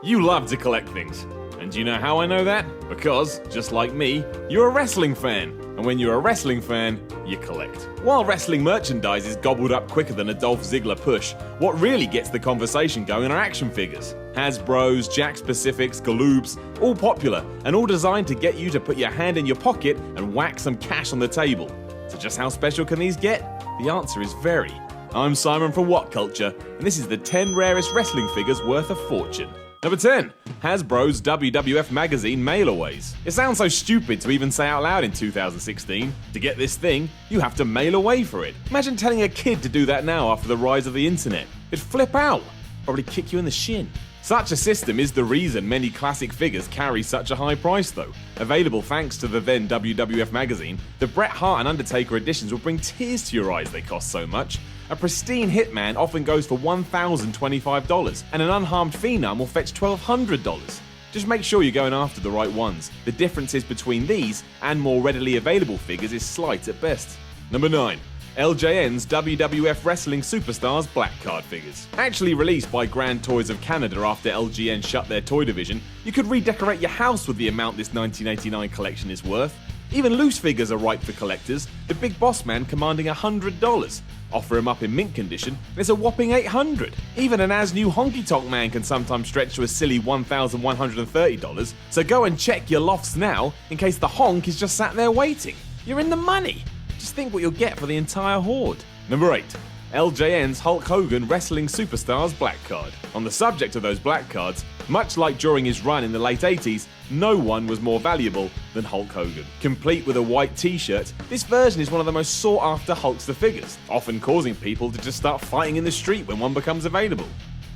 You love to collect things. And do you know how I know that? Because, just like me, you're a wrestling fan. And when you're a wrestling fan, you collect. While wrestling merchandise is gobbled up quicker than a Dolph Ziggler push, what really gets the conversation going are action figures. Hasbros, Jakks Pacifics, Galoobs, all popular and all designed to get you to put your hand in your pocket and whack some cash on the table. So just how special can these get? The answer is very. I'm Simon from WhatCulture, and this is the 10 rarest wrestling figures worth a fortune. Number 10. Hasbro's WWF Magazine Mailaways. It sounds so stupid to even say out loud in 2016. To get this thing, you have to mail away for it. Imagine telling a kid to do that now after the rise of the internet. It'd flip out. Probably kick you in the shin. Such a system is the reason many classic figures carry such a high price though. Available thanks to the then WWF magazine, the Bret Hart and Undertaker editions will bring tears to your eyes, they cost so much. A pristine Hitman often goes for $1,025 and an unharmed Phenom will fetch $1,200. Just make sure you're going after the right ones. The differences between these and more readily available figures is slight at best. Number 9. LJN's WWF Wrestling Superstars Black Card figures. Actually released by Grand Toys of Canada after LJN shut their toy division, you could redecorate your house with the amount this 1989 collection is worth. Even loose figures are ripe for collectors, the Big Boss Man commanding $100. Offer him up in mint condition, and it's a whopping $800. Even an as-new Honky Tonk Man can sometimes stretch to a silly $1,130, so go and check your lofts now in case the honk is just sat there waiting. You're in the money. Just think what you'll get for the entire horde. Number 8. LJN's Hulk Hogan Wrestling Superstars Black Card. On the subject of those black cards, much like during his run in the late 80s, no one was more valuable than Hulk Hogan. Complete with a white t-shirt, this version is one of the most sought after Hulkster figures, often causing people to just start fighting in the street when one becomes available.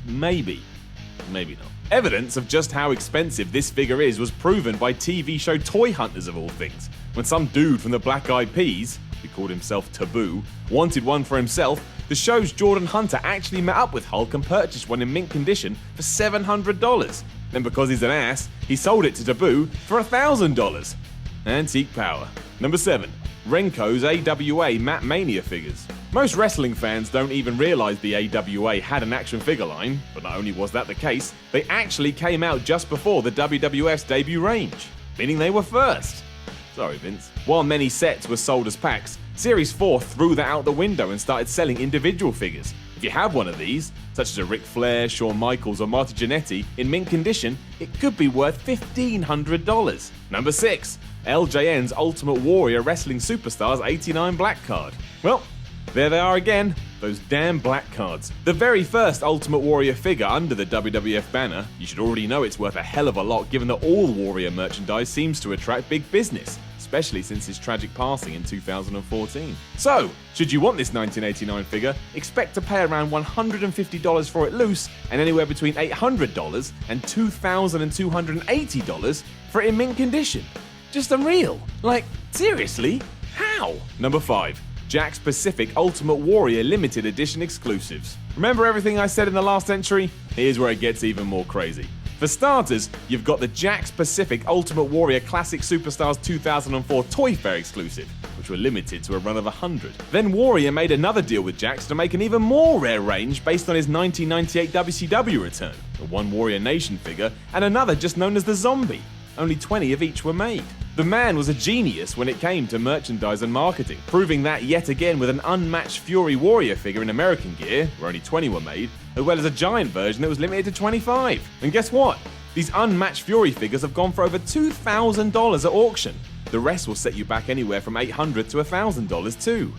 Maybe not. Evidence of just how expensive this figure is was proven by TV show Toy Hunters of all things, when some dude from the Black Eyed Peas, who called himself Taboo, wanted one for himself. The show's Jordan Hunter actually met up with Hulk and purchased one in mint condition for $700. Then because he's an ass, he sold it to Taboo for $1,000. Antique power. Number 7. Renko's AWA Matt Mania figures. Most wrestling fans don't even realize the AWA had an action figure line, but not only was that the case, they actually came out just before the WWF's debut range, meaning they were first. Sorry, Vince. While many sets were sold as packs, Series 4 threw that out the window and started selling individual figures. If you have one of these, such as a Ric Flair, Shawn Michaels or Marty Jannetty, in mint condition, it could be worth $1,500. Number 6. LJN's Ultimate Warrior Wrestling Superstars 89 Black Card. Well, there they are again, those damn black cards. The very first Ultimate Warrior figure under the WWF banner. You should already know it's worth a hell of a lot given that all Warrior merchandise seems to attract big business, especially since his tragic passing in 2014. So, should you want this 1989 figure, expect to pay around $150 for it loose and anywhere between $800 and $2,280 for it in mint condition. Just unreal. Like, seriously? How? Number 5. Jakks Pacific Ultimate Warrior Limited Edition exclusives. Remember everything I said in the last entry? Here's where it gets even more crazy. For starters, you've got the Jakks Pacific Ultimate Warrior Classic Superstars 2004 Toy Fair exclusive, which were limited to a run of 100. Then Warrior made another deal with Jakks to make an even more rare range based on his 1998 WCW return, a one Warrior Nation figure, and another just known as the Zombie. Only 20 of each were made. The man was a genius when it came to merchandise and marketing, proving that yet again with an unmatched Fury Warrior figure in American gear, where only 20 were made, as well as a giant version that was limited to 25. And guess what? These unmatched Fury figures have gone for over $2,000 at auction. The rest will set you back anywhere from $800 to $1,000 too.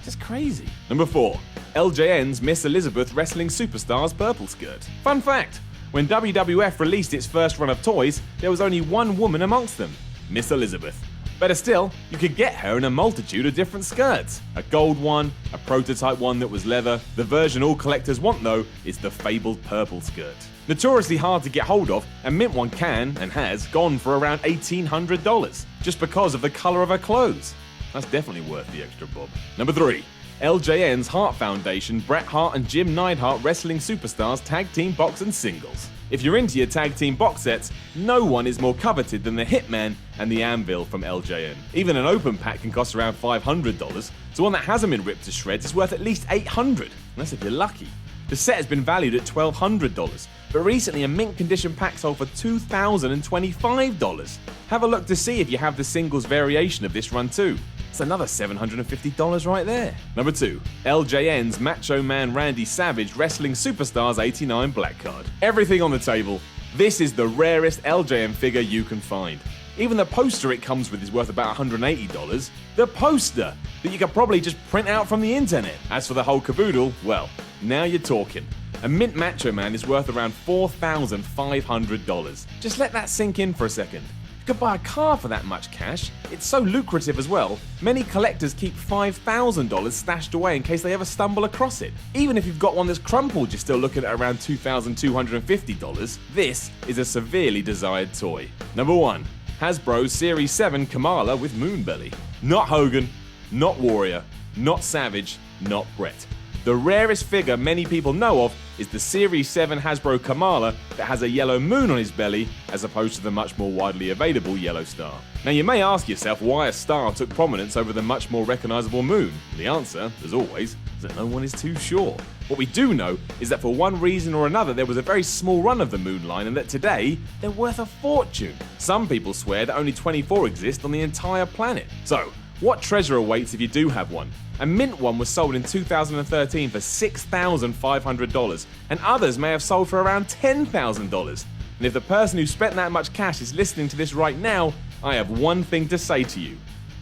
Just crazy. Number 4. LJN's Miss Elizabeth Wrestling Superstars Purple Skirt. Fun fact, when WWF released its first run of toys, there was only one woman amongst them, Miss Elizabeth. Better still, you could get her in a multitude of different skirts. A gold one, a prototype one that was leather. The version all collectors want though is the fabled purple skirt. Notoriously hard to get hold of, and mint one can, and has, gone for around $1,800, just because of the colour of her clothes. That's definitely worth the extra bob. Number 3. LJN's Hart Foundation Bret Hart and Jim Neidhart Wrestling Superstars Tag Team Box and Singles. If you're into your tag team box sets, no one is more coveted than the Hitman and the Anvil from LJN. Even an open pack can cost around $500, so one that hasn't been ripped to shreds is worth at least $800, unless if you're lucky. The set has been valued at $1,200, but recently a mint condition pack sold for $2,025. Have a look to see if you have the singles variation of this run too. It's another $750 right there. Number 2. LJN's Macho Man Randy Savage Wrestling Superstars 89 Black Card. Everything on the table. This is the rarest LJN figure you can find. Even the poster it comes with is worth about $180. The poster that you could probably just print out from the internet. As for the whole caboodle, well, now you're talking. A mint Macho Man is worth around $4,500. Just let that sink in for a second. You could buy a car for that much cash. It's so lucrative as well. Many collectors keep $5,000 stashed away in case they ever stumble across it. Even if you've got one that's crumpled, you're still looking at around $2,250. This is a severely desired toy. Number 1. Hasbro Series 7 Kamala with Moonbelly. Not Hogan, not Warrior, not Savage, not Brett. The rarest figure many people know of is the Series 7 Hasbro Kamala that has a yellow moon on his belly as opposed to the much more widely available yellow star. Now you may ask yourself why a star took prominence over the much more recognisable moon. The answer, as always, is that no one is too sure. What we do know is that for one reason or another there was a very small run of the moon line and that today they're worth a fortune. Some people swear that only 24 exist on the entire planet. So, what treasure awaits if you do have one? A mint one was sold in 2013 for $6,500, and others may have sold for around $10,000. And if the person who spent that much cash is listening to this right now, I have one thing to say to you.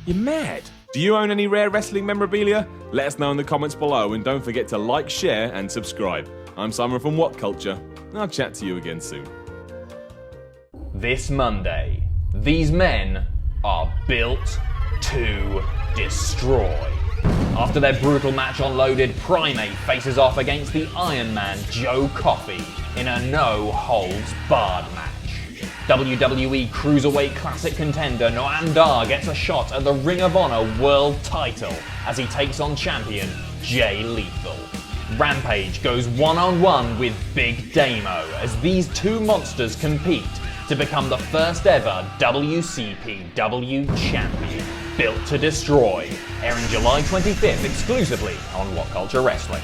You're mad. Do you own any rare wrestling memorabilia? Let us know in the comments below, and don't forget to like, share, and subscribe. I'm Simon from WhatCulture, and I'll chat to you again soon. This Monday, these men are built to destroy. After their brutal match on Loaded, Primate faces off against the Iron Man Joe Coffey in a no-holds-barred match. WWE Cruiserweight Classic contender Noam Dar gets a shot at the Ring of Honor World title as he takes on champion Jay Lethal. Rampage goes one-on-one with Big Damo as these two monsters compete to become the first ever WCPW champion. Built to Destroy, airing July 25th exclusively on WhatCulture Wrestling.